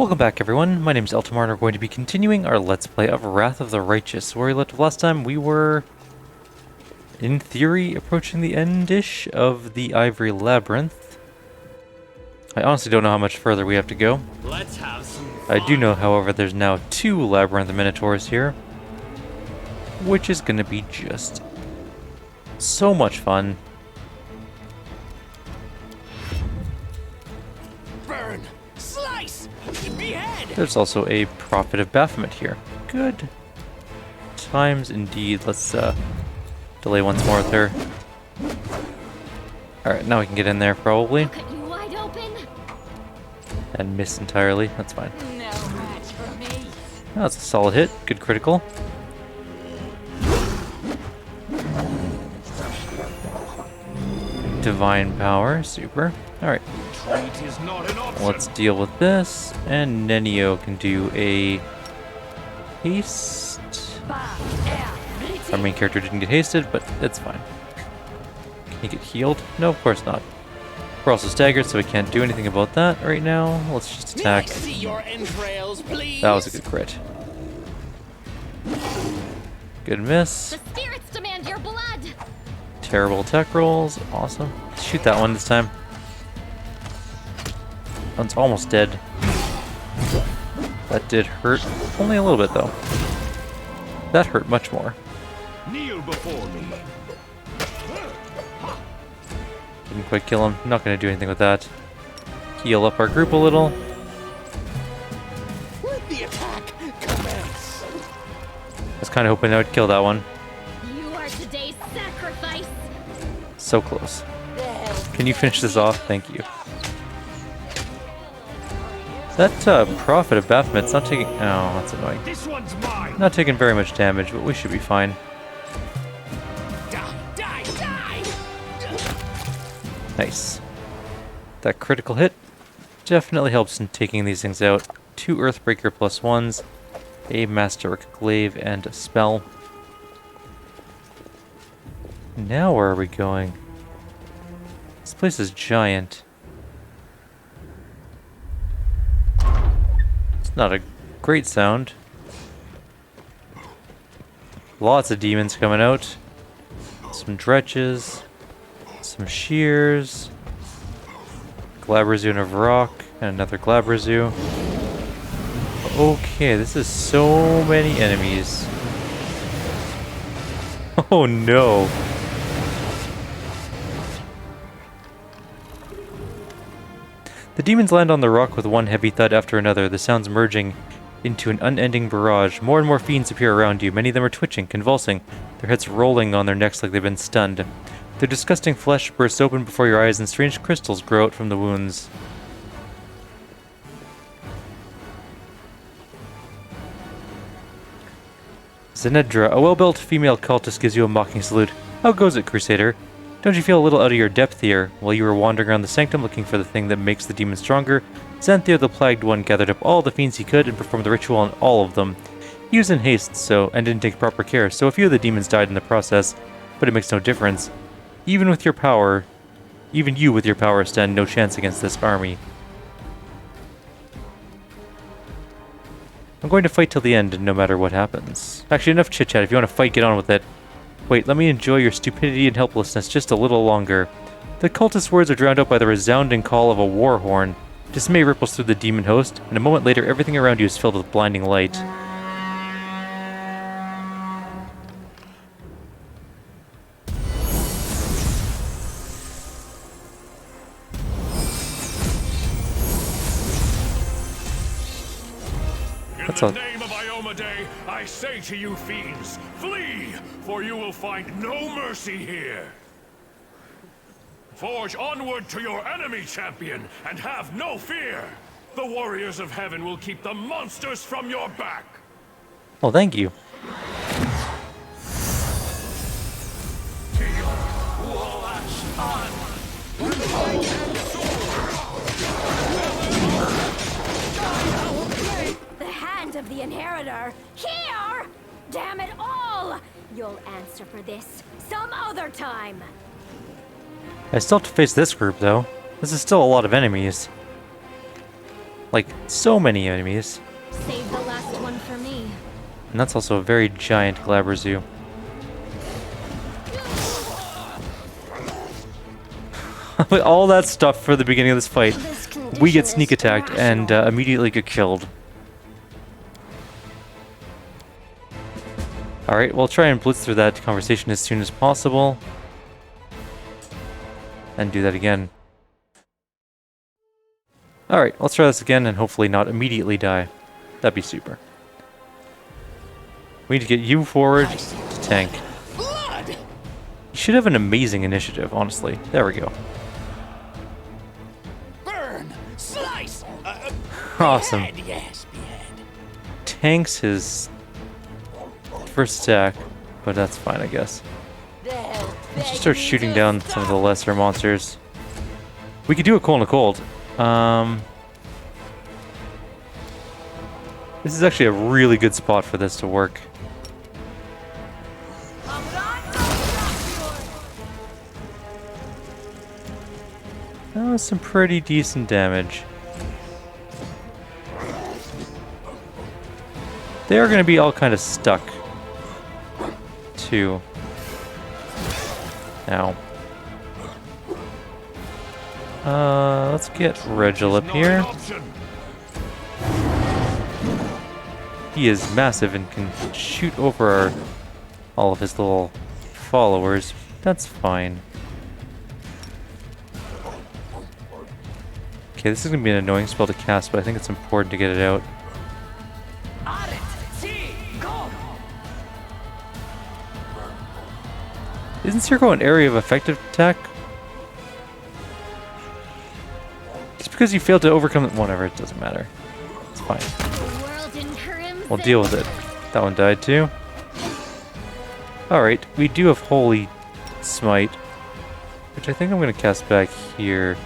Welcome back everyone, my name is Eltimar and we're going to be continuing our Let's Play of Wrath of the Righteous. Where we left off last time, we were, in theory, approaching the end-ish of the Ivory Labyrinth. I honestly don't know how much further we have to go. Let's have some fun. I do know, however, there's now 2 Labyrinth Minotaurs here, which is going to be just so much fun. Burn! Slice! Behead! There's also a Prophet of Baphomet here. Good times indeed. Let's delay once more with her. Alright, now we can get in there probably. Cut you wide open. And miss entirely. That's fine. No match for me. That's a solid hit. Good critical. Divine power. Super. Alright. Retreat is not an option. Let's deal with this. And Nenio can do a haste. Our main character didn't get hasted, but it's fine. Can he get healed? No, of course not. We're also staggered, so we can't do anything about that right now. Let's just attack. May I see your entrails, please? That was a good crit. Good miss. The spirits demand your blood. Terrible attack rolls. Awesome. Shoot that one this time. That one's almost dead. That did hurt. Only a little bit, though. That hurt much more. Kneel before me. Didn't quite kill him. Not going to do anything with that. Heal up our group a little. Let the attack commence. I was kind of hoping I would kill that one. You are today's sacrifice. So close. Can you finish this off? Thank you. That Prophet of Baphomet's not taking... Oh, that's annoying. This one's mine. Not taking very much damage, but we should be fine. Die, die, die. Nice. That critical hit definitely helps in taking these things out. 2 Earthbreaker +1s, a Masteric Glaive, and a spell. Now where are we going? This place is giant. It's not a great sound. Lots of demons coming out. Some dretches. Some shears. Glabrazu and a Murack. And another Glabrazu. Okay, this is so many enemies. Oh no. The demons land on the rock with one heavy thud after another, the sounds merging into an unending barrage. More and more fiends appear around you. Many of them are twitching, convulsing, their heads rolling on their necks like they've been stunned. Their disgusting flesh bursts open before your eyes and strange crystals grow out from the wounds. Zenedra, a well-built female cultist, gives you a mocking salute. How goes it, Crusader? Don't you feel a little out of your depth here? While you were wandering around the sanctum looking for the thing that makes the demon stronger, Xanthir the Plagued One gathered up all the fiends he could and performed the ritual on all of them. He was in haste, and didn't take proper care, so a few of the demons died in the process, but it makes no difference. Even you with your power, stand no chance against this army. I'm going to fight till the end, no matter what happens. Actually, enough chit-chat. If you want to fight, get on with it. Wait, let me enjoy your stupidity and helplessness just a little longer. The cultist's words are drowned out by the resounding call of a war horn. Dismay ripples through the demon host, and a moment later everything around you is filled with blinding light. In the name of Iomedae, I say to you fiends, flee, for you will find no mercy here. Forge onward to your enemy, champion, and have no fear. The warriors of heaven will keep the monsters from your back. Well, thank you. Of the inheritor here. Damn it all! You'll answer for this some other time. I still have to face this group, though. This is still a lot of enemies. Like, so many enemies. Save the last one for me. And that's also a very giant Glabrezu. All that stuff for the beginning of this fight. We get sneak attacked and immediately get killed. Alright, we'll try and blitz through that conversation as soon as possible. And do that again. Alright, let's try this again and hopefully not immediately die. That'd be super. We need to get you forward to tank. Blood! You should have an amazing initiative, honestly. There we go. Burn! Slice! Awesome. Behead, yes, behead. Tanks his first attack, but that's fine, I guess. Let's just start shooting down some of the lesser monsters. We could do a cold and a cold. This is actually a really good spot for this to work. That was some pretty decent damage. They are going to be all kind of stuck, too. Now. Let's get Regil up here. He is massive and can shoot over all of his little followers. That's fine. Okay, this is going to be an annoying spell to cast, but I think it's important to get it out. Isn't Circle an area of effective attack? Just because you failed to overcome it, whatever, it doesn't matter. It's fine. We'll deal with it. That one died too. Alright, we do have Holy Smite, which I think I'm going to cast back here.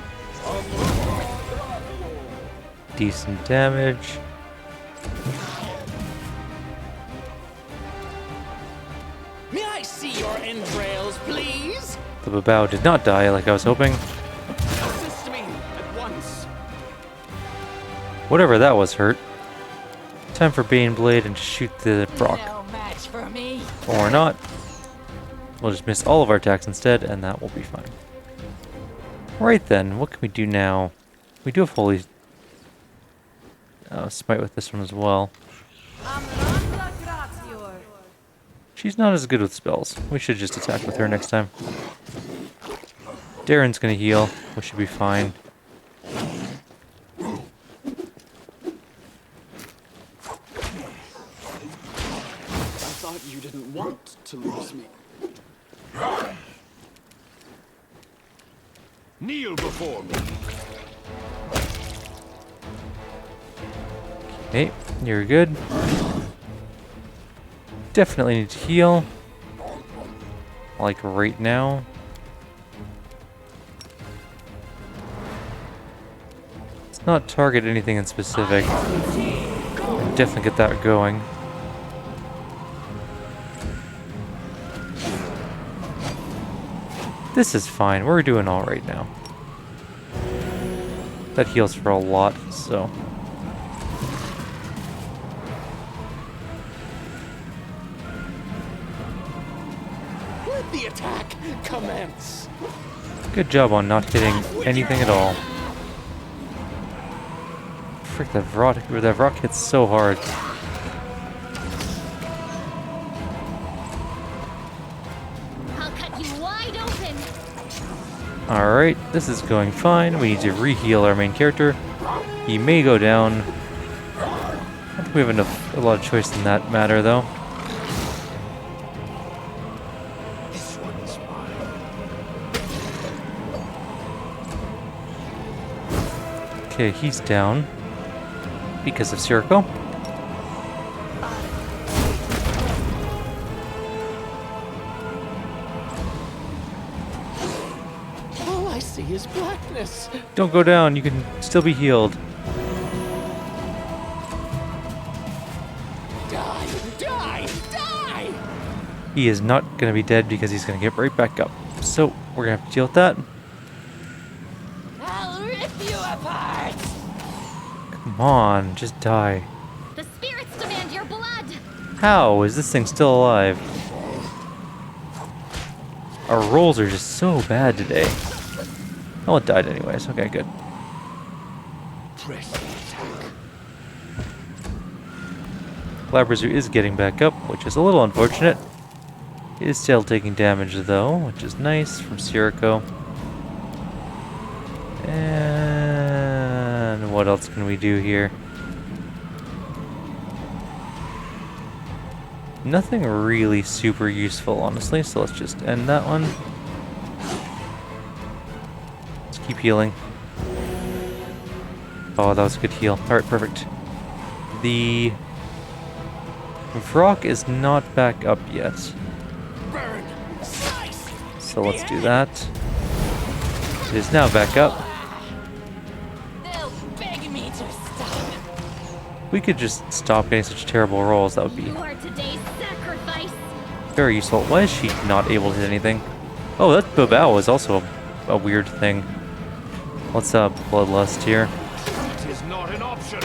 Decent damage. May I see your entrails, please? The Babao did not die like I was hoping. Assist me at once. Whatever that was hurt. Time for Baneblade and shoot the Brock. No match for me. Or not. We'll just miss all of our attacks instead, and that will be fine. Right then, what can we do now? We do have Holy Smite with this one as well. She's not as good with spells. We should just attack with her next time. Darren's gonna heal. We should be fine. I thought you didn't want to lose me. Kneel before me. Okay, you're good. Definitely need to heal. Like right now. Let's not target anything in specific. Definitely get that going. This is fine. We're doing all right now. That heals for a lot, so. Let the attack commence. Good job on not hitting anything at all. Frick, that rock hits so hard. I'll cut you wide open. Alright, this is going fine. We need to re-heal our main character. He may go down. I don't think we have a lot of choice in that matter, though. This one's mine. Okay, he's down. Because of Circle. All I see is blackness. Don't go down, you can still be healed. Die, die, die! He is not going to be dead because he's going to get right back up. So, we're going to have to deal with that. I'll rip you apart. Come Come on, just die. The spirits demand your blood. How is this thing still alive? Our rolls are just so bad today. Oh, it died anyways. Okay, good. Press the attack. Kyrieru is getting back up, which is a little unfortunate. He is still taking damage though, which is nice from Sirocco. And what else can we do here? Nothing really super useful, honestly, so let's just end that one. Let's keep healing. Oh, that was a good heal. Alright, perfect. The Murack is not back up yet. Burn. Slice. So let's do that. It is now back up. They'll beg me to stop. We could just stop getting such terrible rolls. That would be You are today's sacrifice. very useful. Why is she not able to hit anything? Oh, that Babao is also a weird thing. Let's Bloodlust here. It is not an option.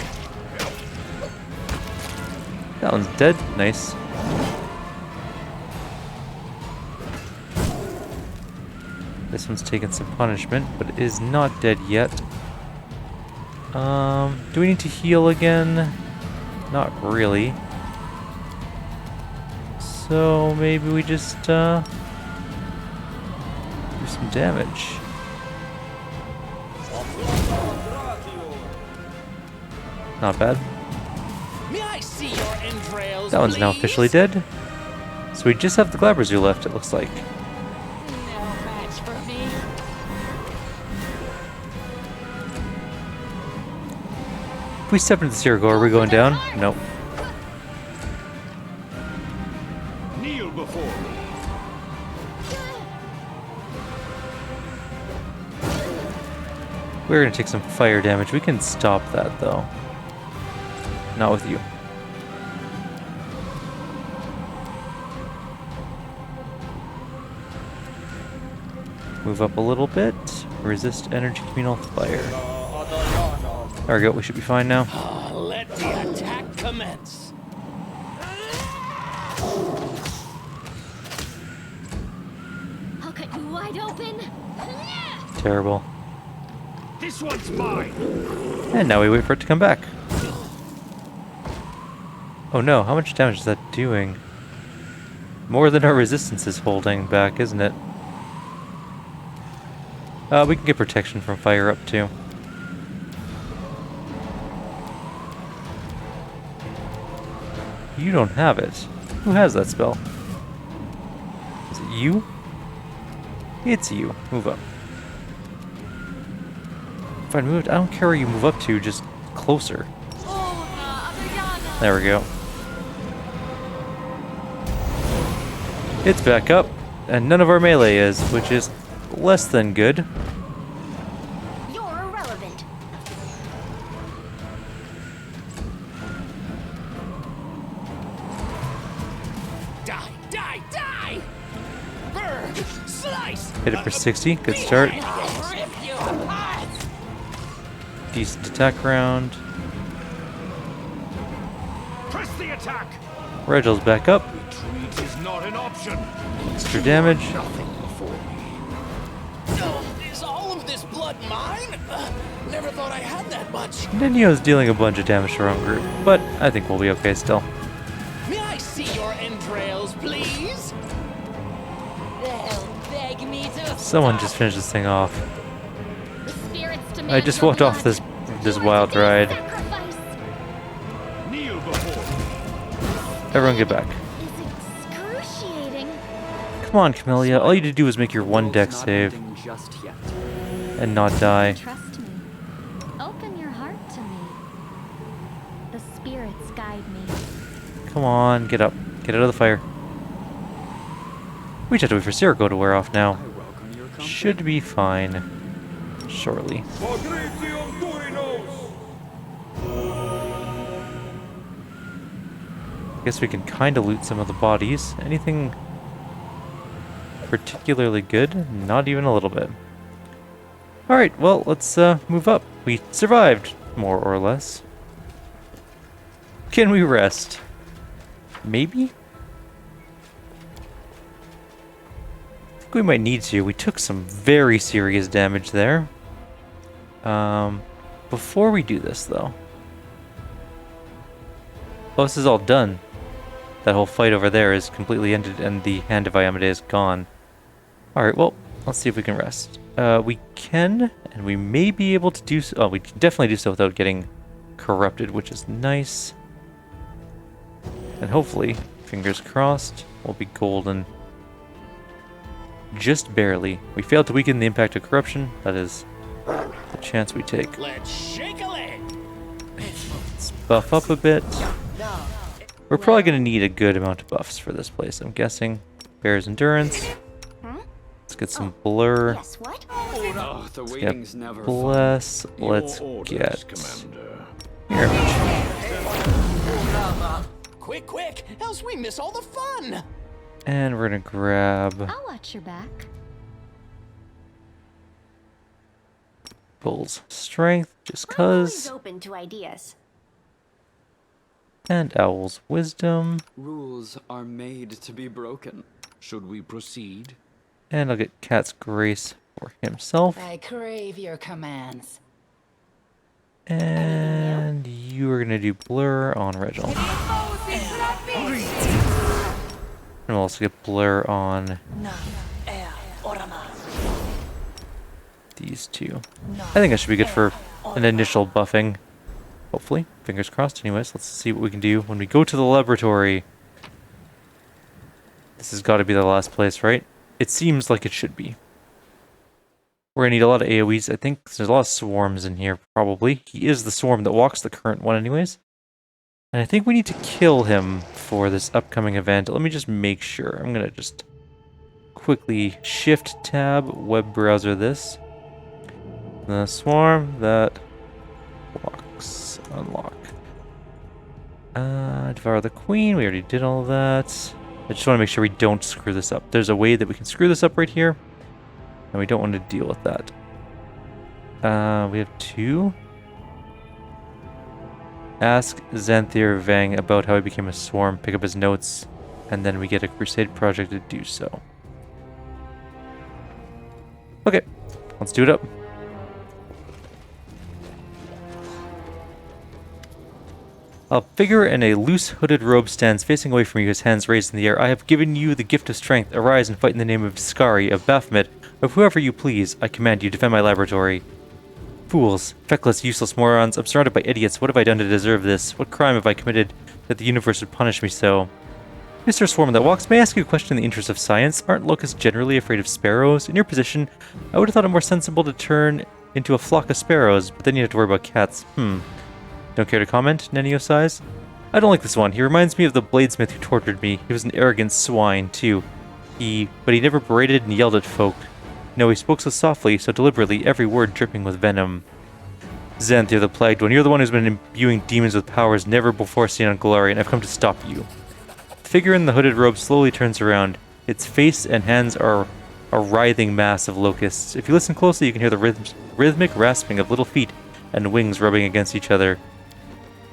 That one's dead. Nice. This one's taken some punishment, but it is not dead yet. Do we need to heal again? Not really. So maybe we just do some damage. Not bad. May I see your entrails, That one's now please? officially dead. So we just have the Kyrieru left, it looks like. No match for me. If we step into the Sirocco, are we going down? Nope. Kneel before me. We're gonna take some fire damage. We can stop that though. Not with you. Move up a little bit. Resist energy communal fire. There we go. We should be fine now. Let the attack commence. I'll cut you wide open. Terrible. This one's mine. And now we wait for it to come back. Oh no, how much damage is that doing? More than our resistance is holding back, isn't it? We can get protection from fire up too. You don't have it. Who has that spell? Is it you? It's you. Move up. Fine, move. I don't care where you move up to, just closer. There we go. It's back up, and none of our melee is, which is less than good. You're irrelevant. Die, die, die! Burn! Slice! Hit it for 60. Good start. I'll rip you apart! Decent attack round. Press the attack. Regel's back up. Retreat is not an option. Extra damage. Nothing before me. Is all of this blood mine? Never thought I had that much. Ninio's dealing a bunch of damage to our own group, but I think we'll be okay still. May I see your entrails, please? They'll beg me to Someone stop. just finished this thing off. The spirits demand I just your walked off blood. this You are wild today's ride. sacrifice. Kneel before me. Everyone get back. Is excruciating. Come on, Camellia. All you need to do is make your one deck save Just yet. and not die. Trust me. Open your heart to me. The spirits guide me. Come on, get up. Get out of the fire. We just have to wait for Sirocco to wear off now. I welcome your company. Should be fine. Shortly. Guess we can kind of loot some of the bodies. Anything particularly good? Not even a little bit. Alright, well, let's move up. We survived, more or less. Can we rest? Maybe? I think we might need to. We took some very serious damage there. Before we do this, though. Oh, this is all done. That whole fight over there is completely ended, and the Hand of Iyamade is gone. Alright, well, let's see if we can rest. We can, and we may be able to do so. Oh, we can definitely do so without getting corrupted, which is nice. And hopefully, fingers crossed, we'll be golden. Just barely. We failed to weaken the impact of corruption. That is the chance we take. Let's shake a leg. Let's buff up a bit. We're probably going to need a good amount of buffs for this place, I'm guessing. Bear's endurance. Let's get some blur. Guess what? Oh, the waiting's never Bless. Let's get Mirage. Quick, else we miss all the fun. And we're going to grab I'll watch your back. Bull's Strength, just I'm always cuz. open to ideas. And Owl's Wisdom. Rules are made to be broken. Should we proceed? And I'll get Cat's Grace for himself. I crave your commands. And you are going to do Blur on Reginald. And we'll also get Blur on these two. I think that should be good for an initial buffing. Hopefully. Fingers crossed. Anyways, let's see what we can do when we go to the laboratory. This has got to be the last place, right? It seems like it should be. We're going to need a lot of AoEs. I think there's a lot of swarms in here, probably. He is the swarm that walks, the current one anyways. And I think we need to kill him for this upcoming event. Let me just make sure. I'm going to just quickly shift tab, web browser this. The swarm that walks. Unlock. Devour the Queen. We already did all of that. I just want to make sure we don't screw this up. There's a way that we can screw this up right here. And we don't want to deal with that. We have two. Ask Xanthir Vang about how he became a swarm, pick up his notes, and then we get a Crusade project to do so. Okay, let's do it up. A figure in a loose hooded robe stands facing away from you, his hands raised in the air. I have given you the gift of strength. Arise and fight in the name of Skari, of Baphomet, of whoever you please. I command you, defend my laboratory. Fools, feckless, useless morons. I'm surrounded by idiots. What have I done to deserve this? What crime have I committed that the universe would punish me so? Mr. Swarm that walks, may I ask you a question in the interest of science? Aren't locusts generally afraid of sparrows? In your position, I would have thought it more sensible to turn into a flock of sparrows, but then you have to worry about cats. Don't care to comment, Nenio sighs. I don't like this one. He reminds me of the bladesmith who tortured me. He was an arrogant swine, too. But he never berated and yelled at folk. No, he spoke so softly, so deliberately, every word dripping with venom. Xanthir the Plagued One, you're the one who's been imbuing demons with powers never before seen on Golarion. I've come to stop you. The figure in the hooded robe slowly turns around. Its face and hands are a writhing mass of locusts. If you listen closely, you can hear the rhythmic rasping of little feet and wings rubbing against each other.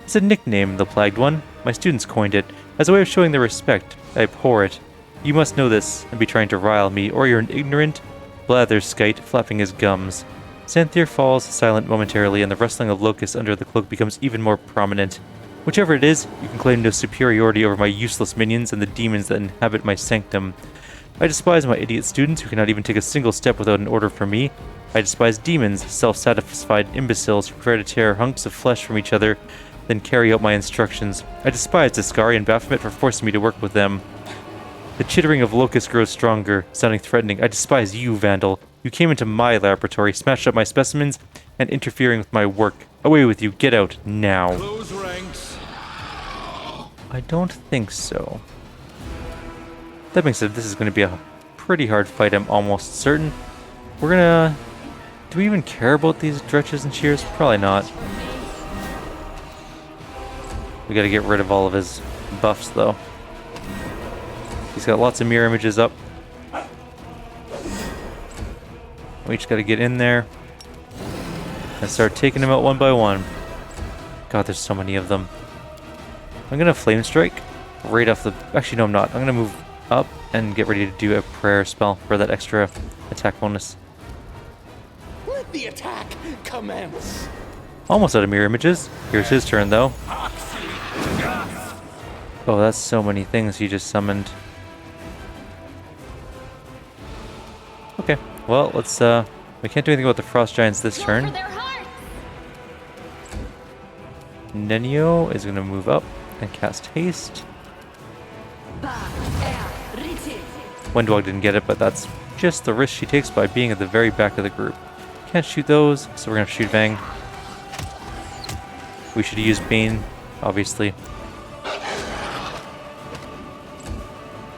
It's a nickname, the Plagued One. My students coined it, as a way of showing their respect. I abhor it. You must know this, and be trying to rile me, or you're an ignorant, blatherskite, flapping his gums. Xanthir falls silent momentarily, and the rustling of locusts under the cloak becomes even more prominent. Whichever it is, you can claim no superiority over my useless minions and the demons that inhabit my sanctum. I despise my idiot students who cannot even take a single step without an order from me. I despise demons, self-satisfied imbeciles who prefer to tear hunks of flesh from each other, then carry out my instructions. I despise Skari and Baphomet for forcing me to work with them. The chittering of locusts grows stronger, sounding threatening. I despise you, Vandal. You came into my laboratory, smashed up my specimens, and interfering with my work. Away with you. Get out, now. Close ranks. I don't think so. That being said, this is going to be a pretty hard fight, I'm almost certain. We're gonna... Do we even care about these dretches and shears? Probably not. We gotta get rid of all of his buffs, though. He's got lots of mirror images up. We just gotta get in there and start taking them out one by one. God, there's so many of them. I'm gonna Flame Strike right off the... Actually, no, I'm not. I'm gonna move up and get ready to do a prayer spell for that extra attack bonus. Let the attack commence. Almost out of mirror images. Here's his turn, though. Oh, that's so many things he just summoned. Okay, well, let's, we can't do anything about the Frost Giants this turn. Nenio is gonna move up and cast Haste. Windwalk didn't get it, but that's just the risk she takes by being at the very back of the group. Can't shoot those, so we're gonna shoot Vang. We should use Bane, obviously.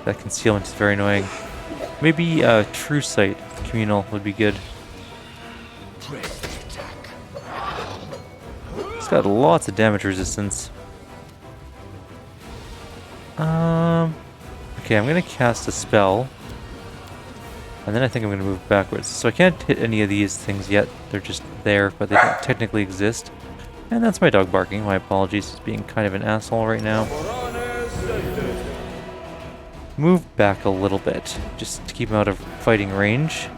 That concealment is very annoying. Maybe True Sight Communal would be good. It's got lots of damage resistance. Okay, I'm gonna cast a spell. And then I think I'm gonna move backwards. So I can't hit any of these things yet. They're just there, but they don't technically exist. And that's my dog barking. My apologies. He's being kind of an asshole right now. Move back a little bit, just to keep him out of fighting range.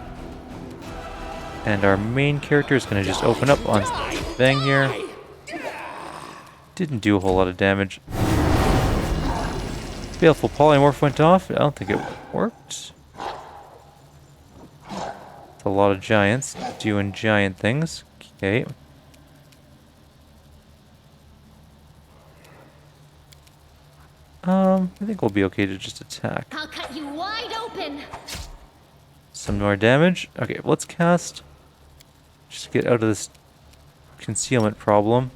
And our main character is going to just open up on Vang here. Didn't do a whole lot of damage. Baleful Polymorph went off. I don't think it worked. It's a lot of giants doing giant things. Okay. I think we'll be okay to just attack. I'll cut you wide open. Some more damage. Okay, let's cast. Just get out of this concealment problem.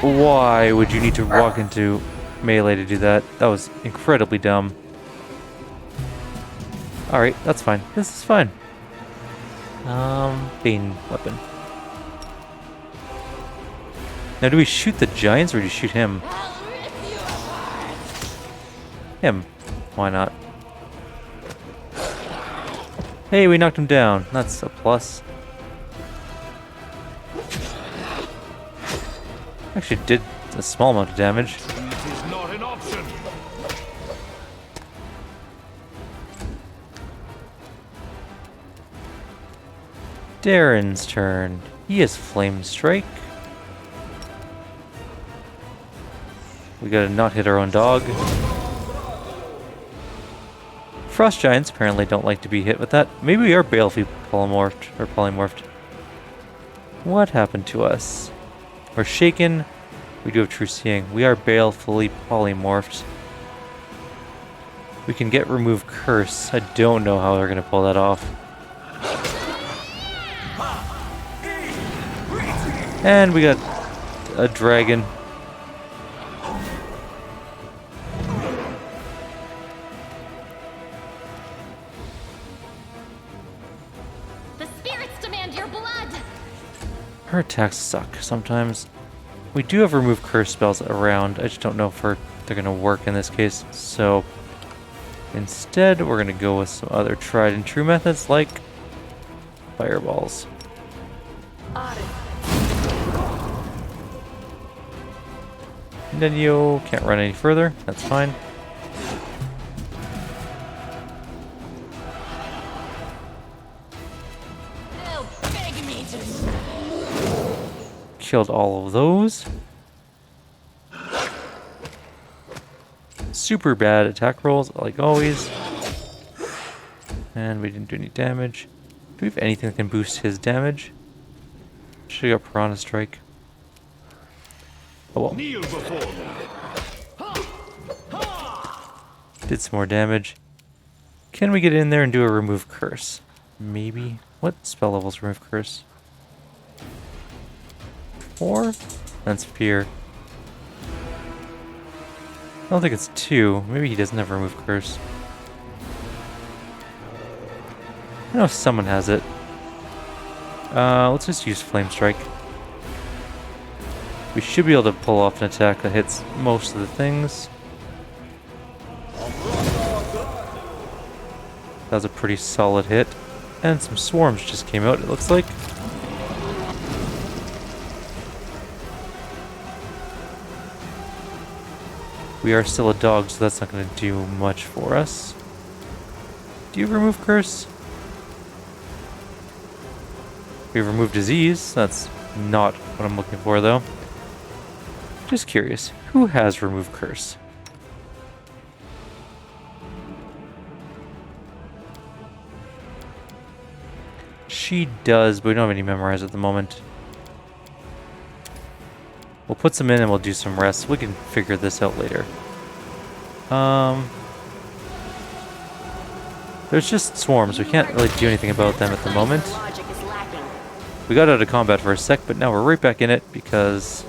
Why would you need to walk into melee to do that? That was incredibly dumb. Alright, that's fine. This is fine. Bane weapon. Now, do we shoot the giants or do you shoot him? Him. Why not? Hey, we knocked him down. That's a plus. Actually did a small amount of damage. It is not an option. Darren's turn. He has Flame Strike. We gotta not hit our own dog. Frost Giants apparently don't like to be hit with that. Maybe we are balefully polymorphed. What happened to us? We're shaken. We do have True Seeing. We are balefully polymorphed. We can get Remove Curse. I don't know how they're gonna pull that off. And we got a dragon. Her attacks suck sometimes. We do have Remove Curse spells around. I just don't know if they're going to work in this case. So instead, we're going to go with some other tried and true methods like fireballs. Nenio can't run any further. That's fine. Killed all of those. Super bad attack rolls, like always. And we didn't do any damage. Do we have anything that can boost his damage? Should have got Piranha Strike. Oh well. Kneel before me. Did some more damage. Can we get in there and do a Remove Curse? Maybe. What spell levels Remove Curse? 4? That's Fear. I don't think it's 2. Maybe he doesn't have Remove Curse. I know someone has it. Let's just use Flame Strike. We should be able to pull off an attack that hits most of the things. That was a pretty solid hit. And some swarms just came out, it looks like. We are still a dog, so that's not going to do much for us. Do you remove curse? We remove disease. That's not what I'm looking for, though. Just curious, who has removed curse? She does, but we don't have any memorize at the moment. We'll put some in and we'll do some rest. We can figure this out later. There's just swarms. We can't really do anything about them at the moment. Logic is lacking. We got out of combat for a sec, but now we're right back in it because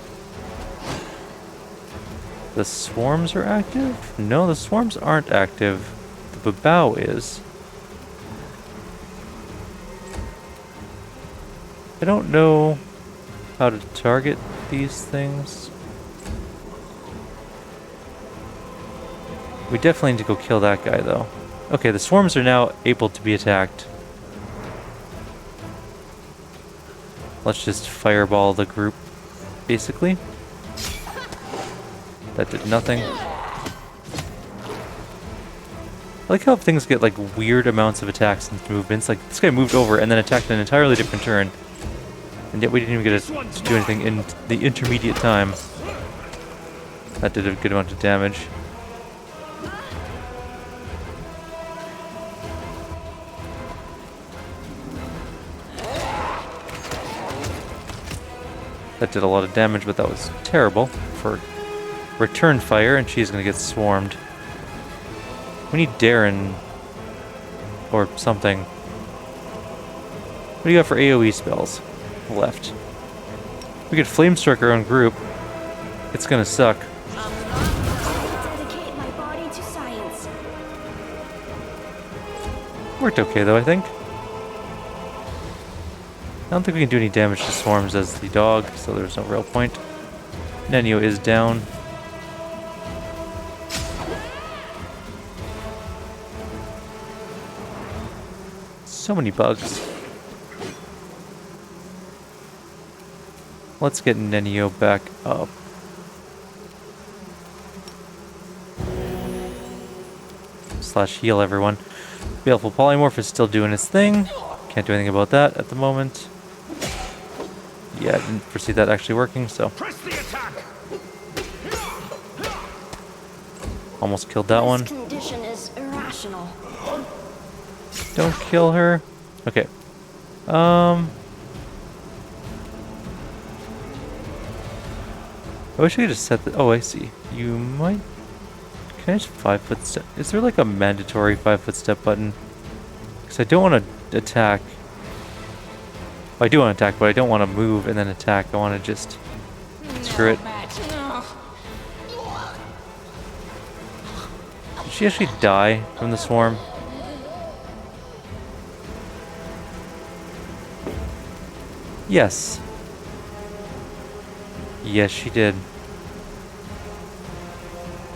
the swarms are active? No, the swarms aren't active. The Babao is. I don't know how to target these things. We definitely need to go kill that guy, though. Okay, the swarms are now able to be attacked. Let's just fireball the group, basically. That did nothing. I like how things get like weird amounts of attacks and movements. Like this guy moved over and then attacked an entirely different turn. And yet we didn't even get to do anything in the intermediate time. That did a good amount of damage. That did a lot of damage, but that was terrible for return fire, and she's going to get swarmed. We need Darren or something. What do you got for AoE spells left? We could flame strike our own group. It's going to suck. Dedicate my body to science. Worked okay, though, I think. I don't think we can do any damage to swarms as the dog, so there's no real point. Nenio is down. So many bugs. Let's get Nenio back up. Slash heal everyone. Baleful Polymorph is still doing his thing. Can't do anything about that at the moment. Yeah, I didn't foresee that actually working, so. Press the attack. Almost killed that one. This condition is irrational. Don't kill her. Okay. I wish I could just set the... Oh, I see. You might... Can I just 5-foot step? Is there like a mandatory 5-foot step button? Because I don't want to attack. Well, I do want to attack, but I don't want to move and then attack. I want to just... Screw it. Did she actually die from the swarm? Yes. Yes, she did.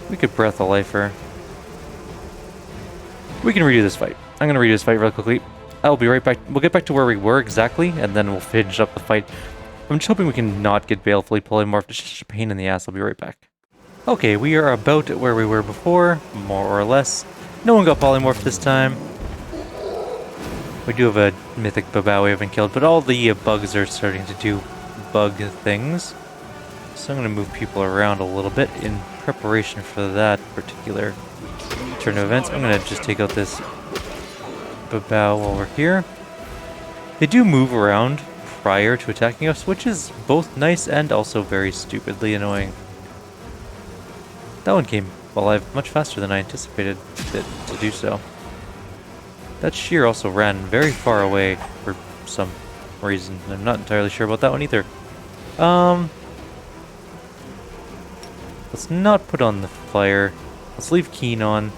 We could breath a life her. We can redo this fight. I'm going to redo this fight real quickly. I'll be right back. We'll get back to where we were exactly, and then we'll finish up the fight. I'm just hoping we can not get balefully polymorphed. It's just a pain in the ass. I'll be right back. Okay, we are about at where we were before, more or less. No one got polymorphed this time. We do have a mythic Babao we haven't killed, but all the bugs are starting to do bug things. So I'm going to move people around a little bit in preparation for that particular turn of events. I'm going to just take out this Babao while we're here. They do move around prior to attacking us, which is both nice and also very stupidly annoying. That one came alive much faster than I anticipated it to do so. That shear also ran very far away for some reason. I'm not entirely sure about that one either. Let's not put on the fire. Let's leave Keen on.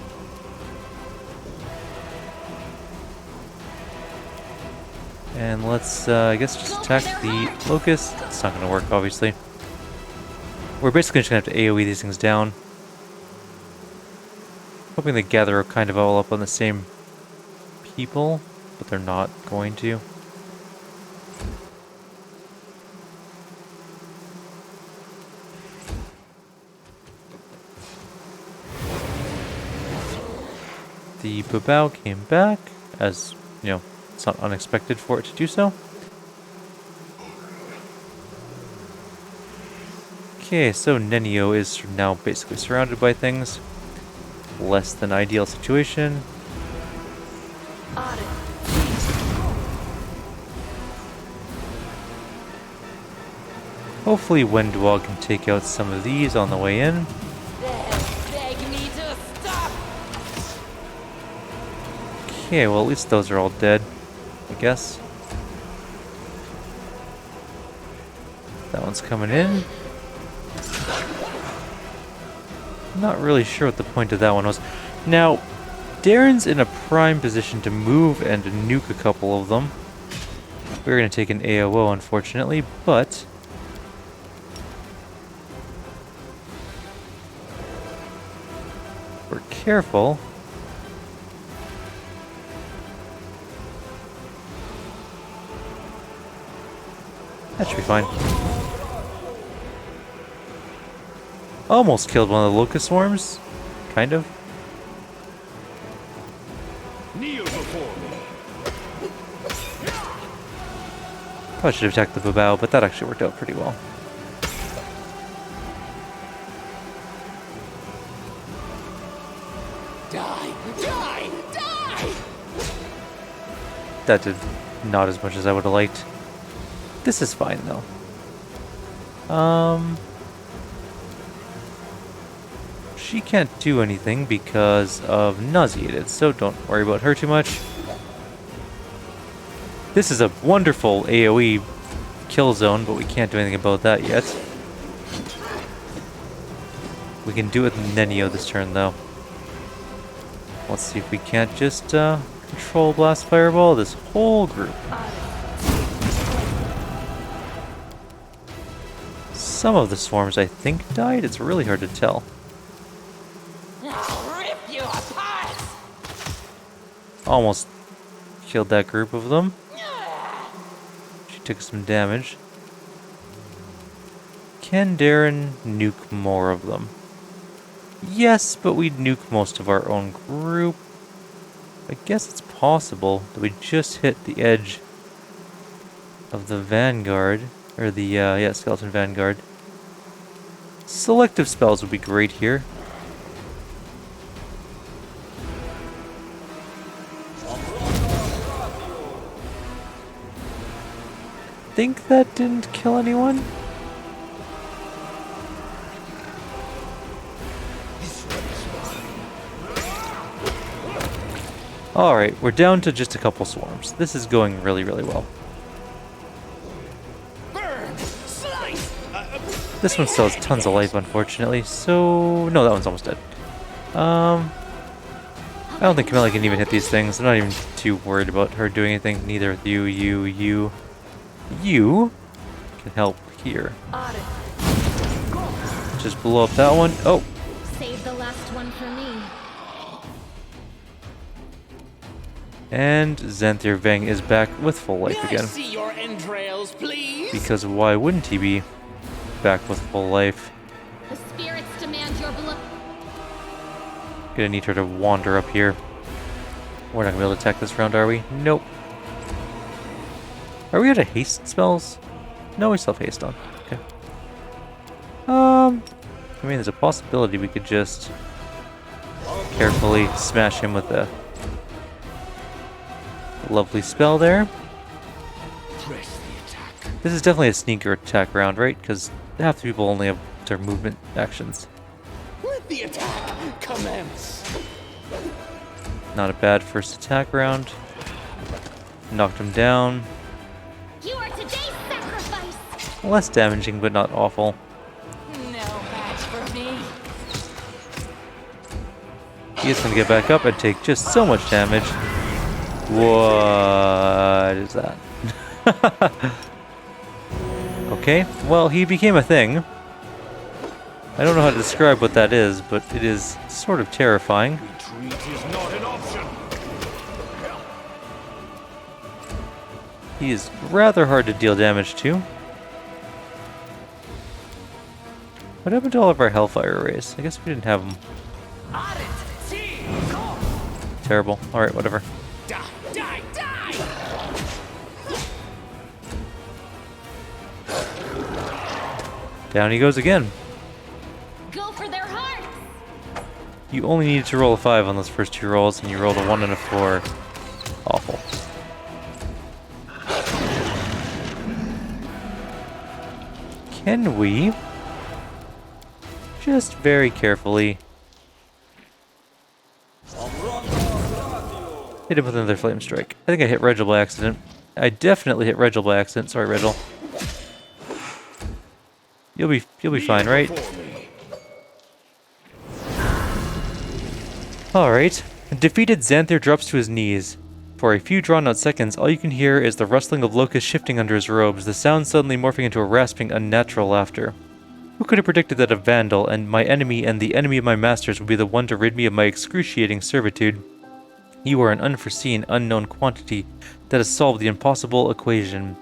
And let's, I guess, just attack the Locust. It's not going to work, obviously. We're basically just going to have to AoE these things down. Hoping they gather kind of all up on the same people, but they're not going to. The Babao came back, as, you know, it's not unexpected for it to do so. Okay, so Nenio is now basically surrounded by things. Less than ideal situation. Hopefully Wendwog can take out some of these on the way in. Beg me to stop. Okay, well at least those are all dead, I guess. That one's coming in. Not really sure what the point of that one was. Now, Darren's in a prime position to move and nuke a couple of them. We're going to take an AOO, unfortunately, but... we're careful. That should be fine. Almost killed one of the locust swarms. Kind of. Kneel before me. Probably should have attacked the Babao, but that actually worked out pretty well. Die! Die! Die! That did not as much as I would have liked. This is fine, though. She can't do anything because of nauseated, so don't worry about her too much. This is a wonderful AoE kill zone, but we can't do anything about that yet. We can do it with Nenio this turn, though. Let's see if we can't just control Blast Fireball this whole group. Some of the swarms, I think, died. It's really hard to tell. I'll rip you apart. Almost killed that group of them. She took some damage. Can Darren nuke more of them? Yes, but we'd nuke most of our own group. I guess it's possible that we just hit the edge of the Vanguard. Or the, yeah, Skeleton Vanguard. Selective spells would be great here. Think that didn't kill anyone? Alright, we're down to just a couple swarms. This is going really, really well. Burn! Slice! This one still has tons of life, unfortunately, so... no, that one's almost dead. I don't think Camilla can even hit these things. I'm not even too worried about her doing anything. Neither of you, you can help here. Just blow up that one. Oh! Save the last one for me. And Xanthir Vang is back with full life May I again. see your entrails, please? Because why wouldn't he be back with full life? The spirits demand your blood. Gonna need her to wander up here. We're not gonna be able to attack this round, are we? Nope. Are we out of haste spells? No, we still have haste on. Okay. I mean, there's a possibility we could just carefully smash him with a lovely spell there. Press the attack. This is definitely a sneaker attack round, right? Because half the people only have their movement actions. Let the attack commence. Not a bad first attack round. Knocked him down. You are today's sacrifice. Less damaging, but not awful. No match for me. He is going to get back up and take just so much damage. What is that? Okay, well, he became a thing. I don't know how to describe what that is, but it is sort of terrifying. Retreat is not an option. He is rather hard to deal damage to. What happened to all of our Hellfire arrays? I guess we didn't have them. Terrible. Alright, whatever. Die, die, die! Down he goes again. Go for their hearts! You only needed to roll a 5 on those first 2 rolls, and you rolled a 1 and a 4. Awful. Can we just very carefully hit him with another flame strike? I think I hit Regil by accident. I definitely hit Regil by accident. Sorry, Regil. You'll be fine, right? Alright. Defeated, Xanthir drops to his knees. For a few drawn-out seconds, all you can hear is the rustling of locusts shifting under his robes, the sound suddenly morphing into a rasping, unnatural laughter. Who could have predicted that a vandal, and my enemy and the enemy of my masters, would be the one to rid me of my excruciating servitude? You are an unforeseen, unknown quantity that has solved the impossible equation.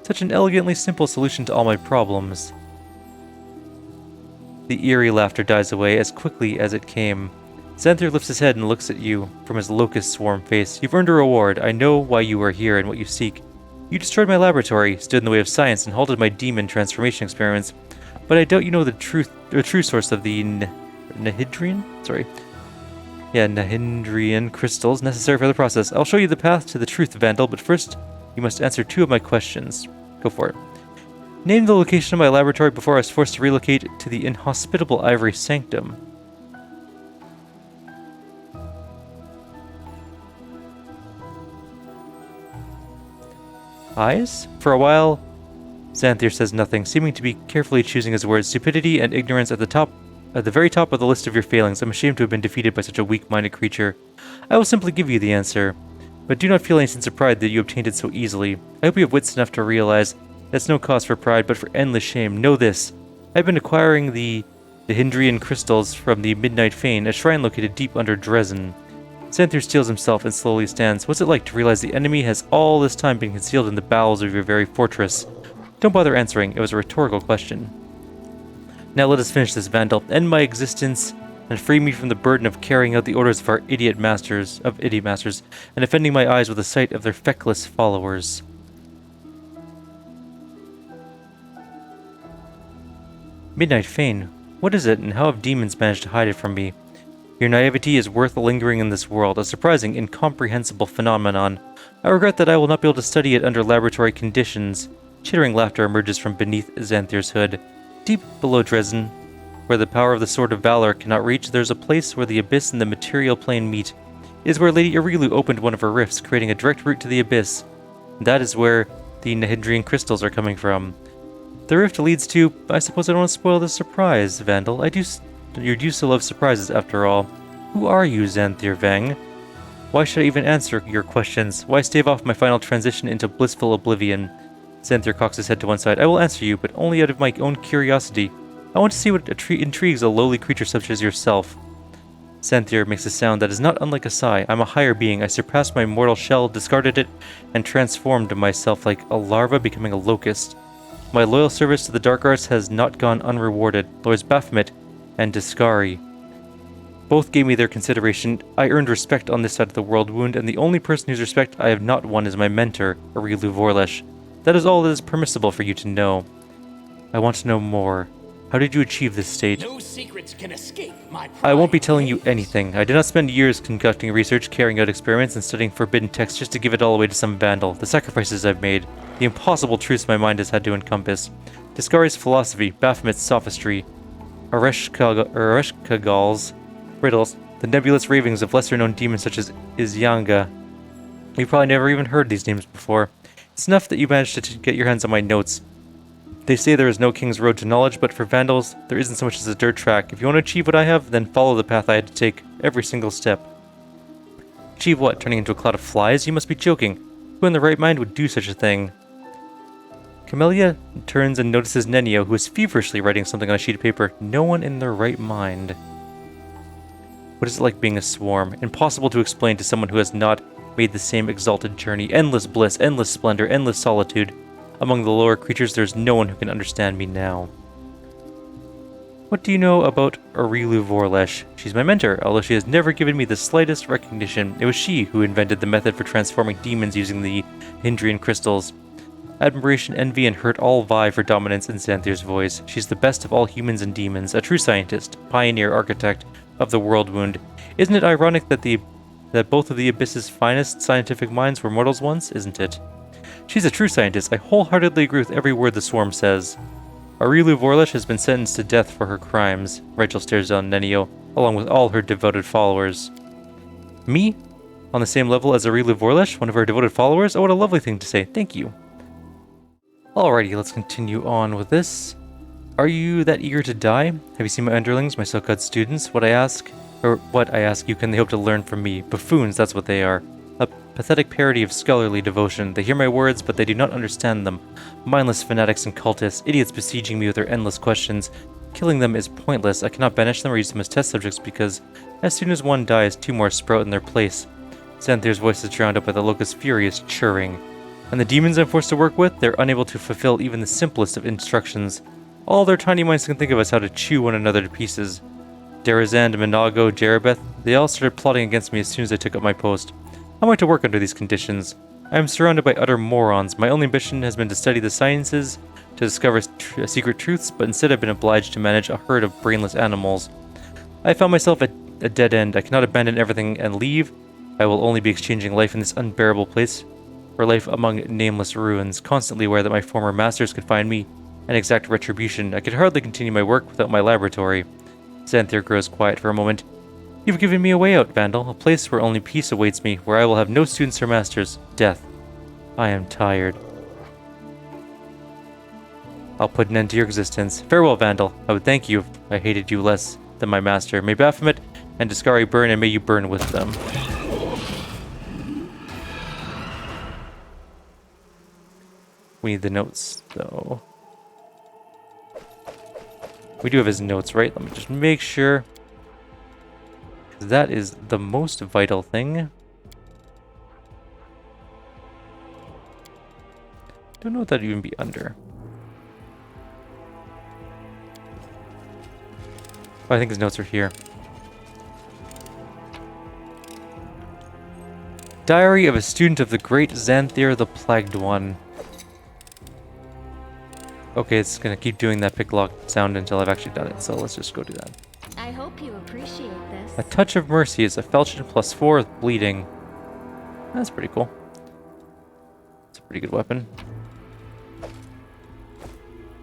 Such an elegantly simple solution to all my problems. The eerie laughter dies away as quickly as it came. Xanthir lifts his head and looks at you from his locust swarm face. You've earned a reward. I know why you are here and what you seek. You destroyed my laboratory, stood in the way of science, and halted my demon transformation experiments. But I doubt you know the true source of the Nahidrian crystals necessary for the process. I'll show you the path to the truth, Vandal, but first, you must answer 2 of my questions. Go for it. Name the location of my laboratory before I was forced to relocate to the inhospitable Ivory Sanctum. Eyes? For a while, Xanthir says nothing, seeming to be carefully choosing his words. Stupidity and ignorance at the very top of the list of your failings. I'm ashamed to have been defeated by such a weak-minded creature. I will simply give you the answer, but do not feel any sense of pride that you obtained it so easily. I hope you have wits enough to realize that's no cause for pride, but for endless shame. Know this. I've been acquiring the Hindrian crystals from the Midnight Fane, a shrine located deep under Dresden. Xanthir steels himself and slowly stands. What's it like to realize the enemy has all this time been concealed in the bowels of your very fortress? Don't bother answering. It was a rhetorical question. Now let us finish this, Vandal. End my existence and free me from the burden of carrying out the orders of our idiot masters, and offending my eyes with the sight of their feckless followers. Midnight Fane. What is it, and how have demons managed to hide it from me? Your naivety is worth lingering in this world, a surprising, incomprehensible phenomenon. I regret that I will not be able to study it under laboratory conditions. Chittering laughter emerges from beneath Xanthir's hood. Deep below Dresden, where the power of the Sword of Valor cannot reach, there's a place where the abyss and the material plane meet. It is where Lady Erilu opened one of her rifts, creating a direct route to the abyss. That is where the Nahidrian crystals are coming from. The rift leads to... I suppose I don't want to spoil the surprise, Vandal. You used to love surprises, after all. Who are you, Xanthir Vang? Why should I even answer your questions? Why stave off my final transition into blissful oblivion? Xanthir cocks his head to one side. I will answer you, but only out of my own curiosity. I want to see what intrigues a lowly creature such as yourself. Xanthir makes a sound that is not unlike a sigh. I'm a higher being. I surpassed my mortal shell, discarded it, and transformed myself like a larva becoming a locust. My loyal service to the dark arts has not gone unrewarded. Lords Baphomet and Discari both gave me their consideration. I earned respect on this side of the world wound, and the only person whose respect I have not won is my mentor, Erilu Vorlesh. That is all that is permissible for you to know. I want to know more. How did you achieve this state? No secrets can escape my pride. I won't be telling you anything. I did not spend years conducting research, carrying out experiments, and studying forbidden texts just to give it all away to some vandal. The sacrifices I've made, the impossible truths my mind has had to encompass. Discari's philosophy, Baphomet's sophistry, Ereshkigal's riddles, the nebulous ravings of lesser-known demons such as Izyanga. You've probably never even heard these names before. It's enough that you managed to get your hands on my notes. They say there is no king's road to knowledge, but for vandals, there isn't so much as a dirt track. If you want to achieve what I have, then follow the path I had to take, every single step. Achieve what? Turning into a cloud of flies? You must be joking. Who in the right mind would do such a thing? Camellia turns and notices Nenio, who is feverishly writing something on a sheet of paper. No one in their right mind. What is it like being a swarm? Impossible to explain to someone who has not made the same exalted journey. Endless bliss, endless splendor, endless solitude. Among the lower creatures, there's no one who can understand me now. What do you know about Aurilu Vorlesh? She's my mentor, although she has never given me the slightest recognition. It was she who invented the method for transforming demons using the Hindrian crystals. Admiration, envy, and hurt all vie for dominance in Xanthir's voice. She's the best of all humans and demons, a true scientist, pioneer architect of the world wound. Isn't it ironic that both of the Abyss's finest scientific minds were mortals once, isn't it? She's a true scientist. I wholeheartedly agree with every word the Swarm says. Aurilu Vorlesh has been sentenced to death for her crimes. Rachel stares down Nenio, along with all her devoted followers. Me? On the same level as Aurilu Vorlesh, one of her devoted followers? Oh, what a lovely thing to say. Thank you. Alrighty, let's continue on with this. Are you that eager to die? Have you seen my underlings, my so-called students? What I ask you, can they hope to learn from me? Buffoons, that's what they are. A pathetic parody of scholarly devotion. They hear my words, but they do not understand them. Mindless fanatics and cultists, idiots besieging me with their endless questions. Killing them is pointless. I cannot banish them or use them as test subjects because as soon as one dies, two more sprout in their place. Xanthir's voice is drowned out by the locust's furious churring. And the demons I'm forced to work with, they're unable to fulfill even the simplest of instructions. All their tiny minds can think of is how to chew one another to pieces. Derazand, Minago, Jerribeth, they all started plotting against me as soon as I took up my post. How am I to work under these conditions? I am surrounded by utter morons. My only ambition has been to study the sciences, to discover secret truths, but instead I've been obliged to manage a herd of brainless animals. I found myself at a dead end. I cannot abandon everything and leave. I will only be exchanging life in this unbearable place for life among nameless ruins, constantly aware that my former masters could find me and exact retribution. I could hardly continue my work without my laboratory. Xanthir grows quiet for a moment. You've given me a way out, Vandal, a place where only peace awaits me, where I will have no students or masters. Death. I am tired. I'll put an end to your existence. Farewell, Vandal. I would thank you if I hated you less than my master. May Baphomet and Discari burn, and may you burn with them. We need the notes, though. We do have his notes, right? Let me just make sure. That is the most vital thing. Don't know what that'd even be under. Oh, I think his notes are here. Diary of a student of the great Xanthir the Plagued One. Okay, it's gonna keep doing that pick lock sound until I've actually done it, so let's just go do that. I hope you appreciate this. A touch of mercy is a falchion +4 with bleeding. That's pretty cool. It's a pretty good weapon.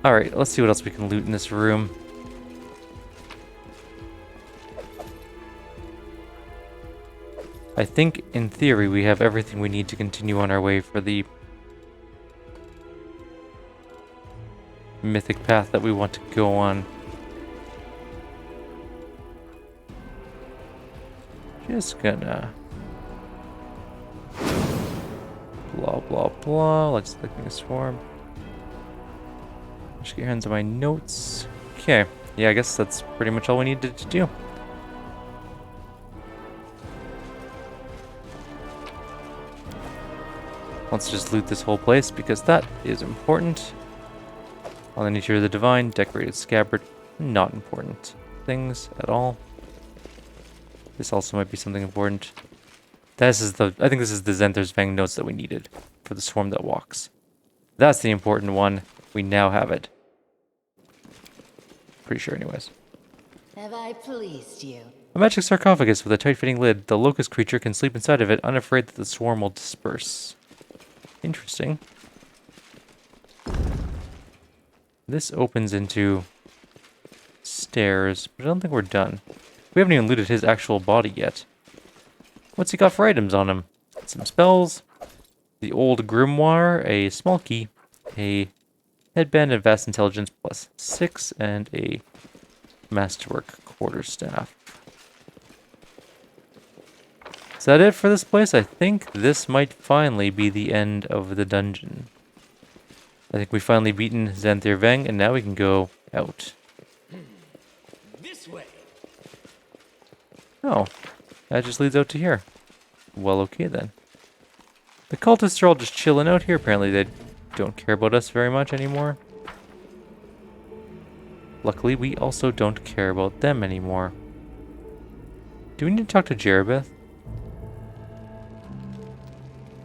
Alright, let's see what else we can loot in this room. I think, in theory, we have everything we need to continue on our way for the mythic path that we want to go on. Just gonna blah blah blah. Let's click a swarm. Just get your hands on my notes. Okay, yeah, I guess that's pretty much all we needed to do. Let's just loot this whole place because that is important. On the nature of the divine, decorated scabbard, not important things at all. This also might be something important. I think this is the Xanthir Vang notes that we needed for the swarm that walks. That's the important one. We now have it. Pretty sure anyways. Have I pleased you? A magic sarcophagus with a tight-fitting lid. The locust creature can sleep inside of it, unafraid that the swarm will disperse. Interesting. This opens into stairs, but I don't think we're done. We haven't even looted his actual body yet. What's he got for items on him? Some spells, the old grimoire, a small key, a headband of vast intelligence +6, and a masterwork quarterstaff. Is that it for this place? I think this might finally be the end of the dungeon. I think we've finally beaten Xanthir Vang, and now we can go out. This way. Oh, that just leads out to here. Well, okay then. The cultists are all just chilling out here. Apparently they don't care about us very much anymore. Luckily, we also don't care about them anymore. Do we need to talk to Jerribeth?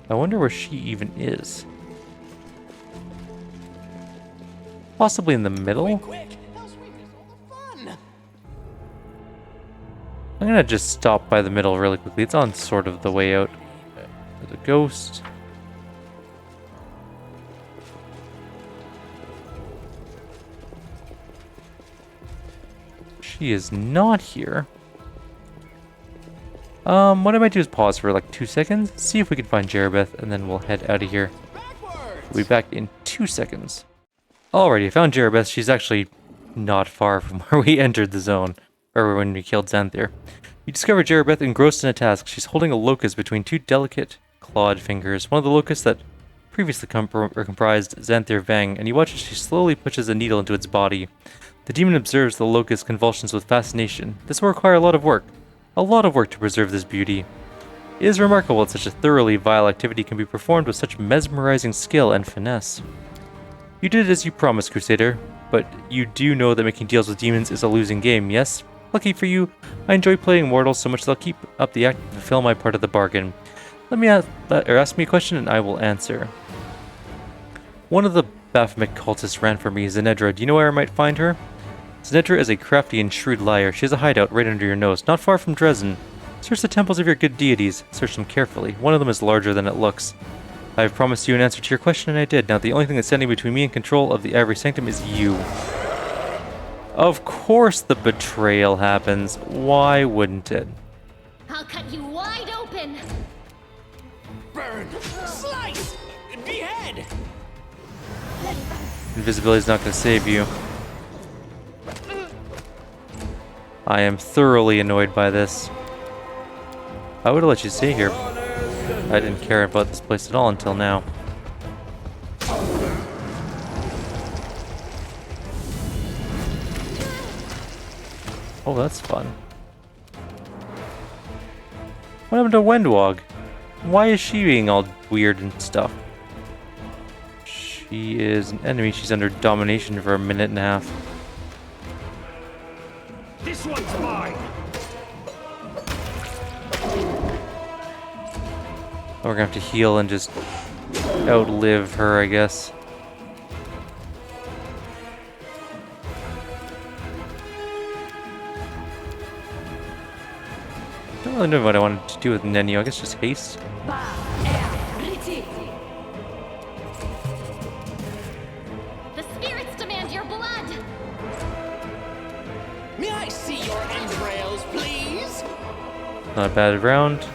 I wonder where she even is. Possibly in the middle? Quick, else we miss all the fun. I'm gonna just stop by the middle really quickly. It's on sort of the way out. There's a ghost. She is not here. What I might do is pause for like 2 seconds, see if we can find Jerribeth, and then we'll head out of here. We'll be back in 2 seconds. Alrighty, I found Jerribeth. She's actually not far from where we entered the zone, or when we killed Xanthir. You discover Jerribeth engrossed in a task. She's holding a locust between two delicate, clawed fingers. One of the locusts that previously comprised Xanthir Vang, and you watch as she slowly pushes a needle into its body. The demon observes the locust's convulsions with fascination. This will require a lot of work to preserve this beauty. It is remarkable that such a thoroughly vile activity can be performed with such mesmerizing skill and finesse. You did as you promised, Crusader, but you do know that making deals with demons is a losing game, yes? Lucky for you, I enjoy playing mortals so much that I'll keep up the act to fulfill my part of the bargain. Ask me a question and I will answer. One of the Baphomet cultists ran for me, Zenedra. Do you know where I might find her? Zenedra is a crafty and shrewd liar. She has a hideout right under your nose, not far from Dresden. Search the temples of your good deities. Search them carefully. One of them is larger than it looks. I have promised you an answer to your question, and I did. Now, the only thing that's standing between me and control of the Ivory Sanctum is you. Of course the betrayal happens. Why wouldn't it? I'll cut you wide open. Burn, slice, behead. Invisibility's not going to save you. I am thoroughly annoyed by this. I would have let you stay here. I didn't care about this place at all until now. Oh, that's fun. What happened to Wendwog? Why is she being all weird and stuff? She is an enemy. She's under domination for a minute and a half. This one's mine! We're gonna have to heal and just outlive her, I guess. Don't really know what I wanted to do with Nenio. I guess just haste. The spirits demand your blood. May I see your entrails, please? Not a bad round.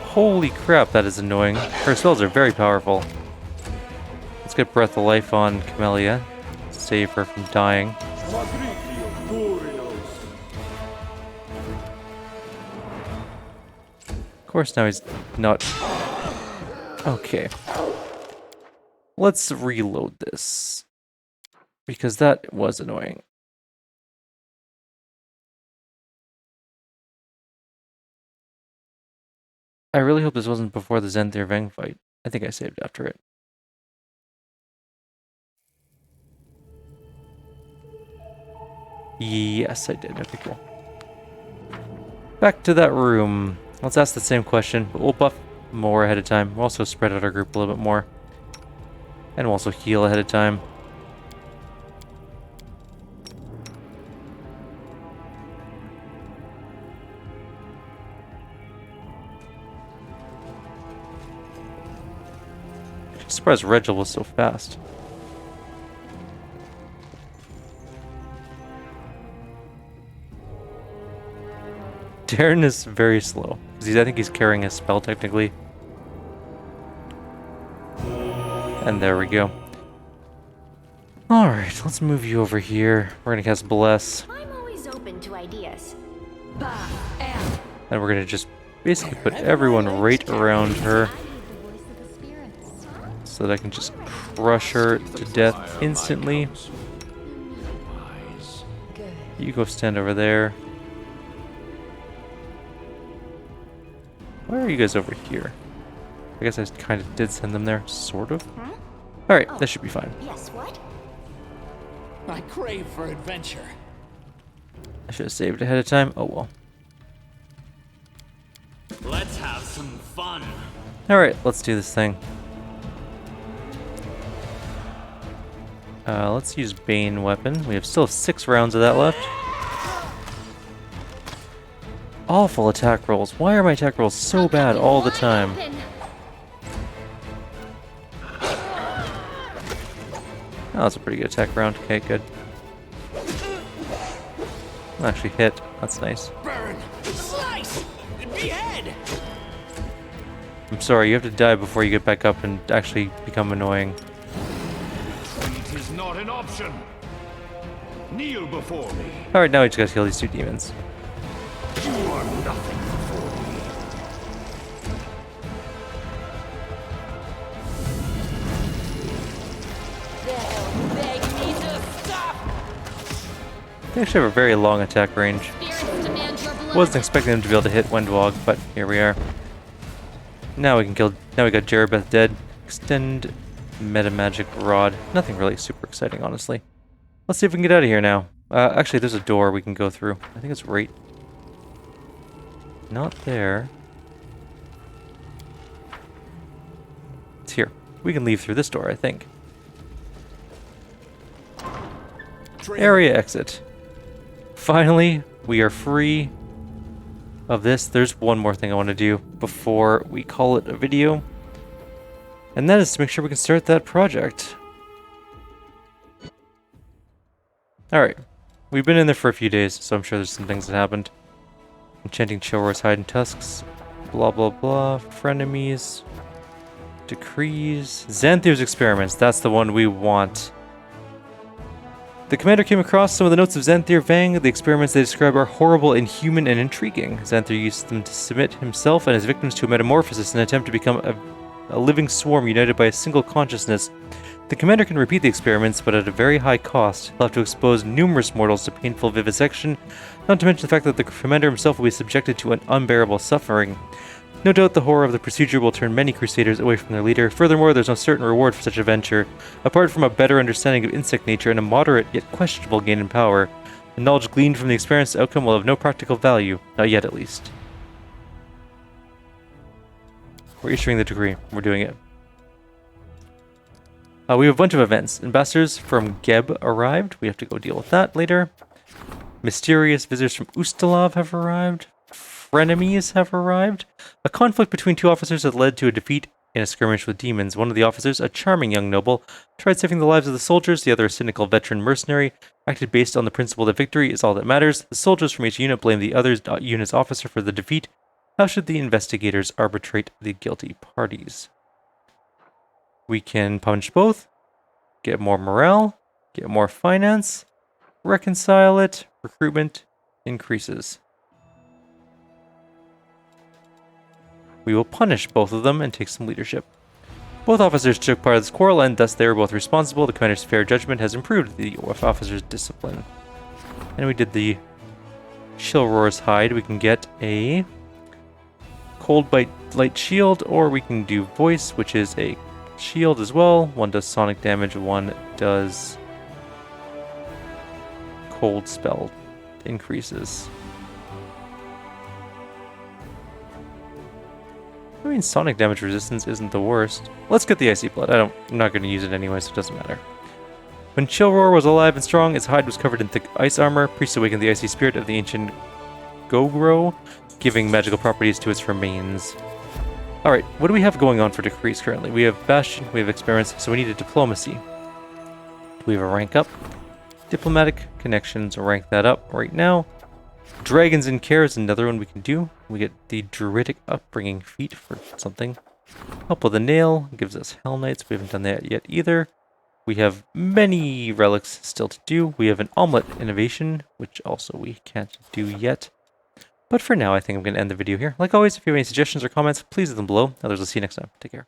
Holy crap, that is annoying. Her spells are very powerful. Let's get Breath of Life on Camellia. Save her from dying. Of course, now he's not... Okay. Let's reload this. Because that was annoying. I really hope this wasn't before the Xanthir Vang fight. I think I saved after it. Yes, I did. Okay, cool. Back to that room. Let's ask the same question, but we'll buff more ahead of time. We'll also spread out our group a little bit more. And we'll also heal ahead of time. I'm surprised Regil was so fast. Darren is very slow. I think he's carrying a spell technically. And there we go. Alright, let's move you over here. We're gonna cast Bless. I'm always open to ideas. And we're gonna just basically put everyone right around her. So that I can just crush her to death instantly. You go stand over there. Why are you guys over here? I guess I kind of did send them there, sort of. Alright, that should be fine. Yes, what? I crave for adventure. I should have saved ahead of time. Oh well. Let's have some fun. Alright, let's do this thing. Let's use Bane weapon. We still have 6 rounds of that left. Awful attack rolls. Why are my attack rolls so bad all the time? Oh, that's a pretty good attack round. Okay, good. Actually hit. That's nice. Burn! Slice! Behead! I'm sorry, you have to die before you get back up and actually become annoying. Retreat is not an option. Kneel before me. Alright, now we just gotta kill these 2 demons. You are nothing before me. They'll beg me to stop. They actually have a very long attack range. Spirits demand your blood. Wasn't expecting them to be able to hit Windwog, but here we are. Now we can kill. Now we got Jerribeth dead. Extend meta magic rod. Nothing really super exciting, honestly. Let's see if we can get out of here now. Actually, there's a door we can go through. I think it's right. Not there. It's here. We can leave through this door, I think. Area exit. Finally, we are free of this. There's one more thing I want to do before we call it a video. And that is to make sure we can start that project. Alright. We've been in there for a few days, so I'm sure there's some things that happened. Enchanting Chillroar's hide and tusks. Blah blah blah. Frenemies. Decrees. Xanthir's experiments. That's the one we want. The commander came across some of the notes of Xanthir Vang. The experiments they describe are horrible, inhuman, and intriguing. Xanthir used them to submit himself and his victims to a metamorphosis in an attempt to become a living swarm united by a single consciousness. The commander can repeat the experiments, but at a very high cost. He'll have to expose numerous mortals to painful vivisection, not to mention the fact that the commander himself will be subjected to an unbearable suffering. No doubt the horror of the procedure will turn many crusaders away from their leader. Furthermore, there's no certain reward for such a venture. Apart from a better understanding of insect nature and a moderate yet questionable gain in power, the knowledge gleaned from the experience outcome will have no practical value. Not yet, at least. We're issuing the decree. We're doing it. We have a bunch of events. Ambassadors from Geb arrived. We have to go deal with that later. Mysterious visitors from Ustalav have arrived. Frenemies have arrived. A conflict between 2 officers has led to a defeat in a skirmish with demons. One of the officers, a charming young noble, tried saving the lives of the soldiers. The other, a cynical veteran mercenary, acted based on the principle that victory is all that matters. The soldiers from each unit blame the other unit's officer for the defeat. How should the investigators arbitrate the guilty parties? We can punch both, get more morale, get more finance, reconcile it, recruitment increases. We will punish both of them and take some leadership. Both officers took part of this quarrel and thus they are both responsible. The commander's fair judgment has improved the officer's discipline. And we did the Chillroar's hide. We can get a Cold Bite Light Shield, or we can do Voice, which is a shield as well. One does sonic damage, one does cold spell increases. I mean, sonic damage resistance isn't the worst. Let's get the Icy Blood. I'm not going to use it anyway, so it doesn't matter. When Chillroar was alive and strong, its hide was covered in thick ice armor. Priest awakened the icy spirit of the ancient Gogro, giving magical properties to its remains. Alright, what do we have going on for decrees currently? We have Bastion, we have experiments, so we need a diplomacy. Do we have a rank up? Diplomatic connections, rank that up right now. Dragons in Care is another one we can do. We get the Druidic Upbringing feat for something. Help with a Nail gives us Hell Knights. We haven't done that yet either. We have many relics still to do. We have an Omelet Innovation, which also we can't do yet. But for now, I think I'm going to end the video here. Like always, if you have any suggestions or comments, please leave them below. Others will see you next time. Take care.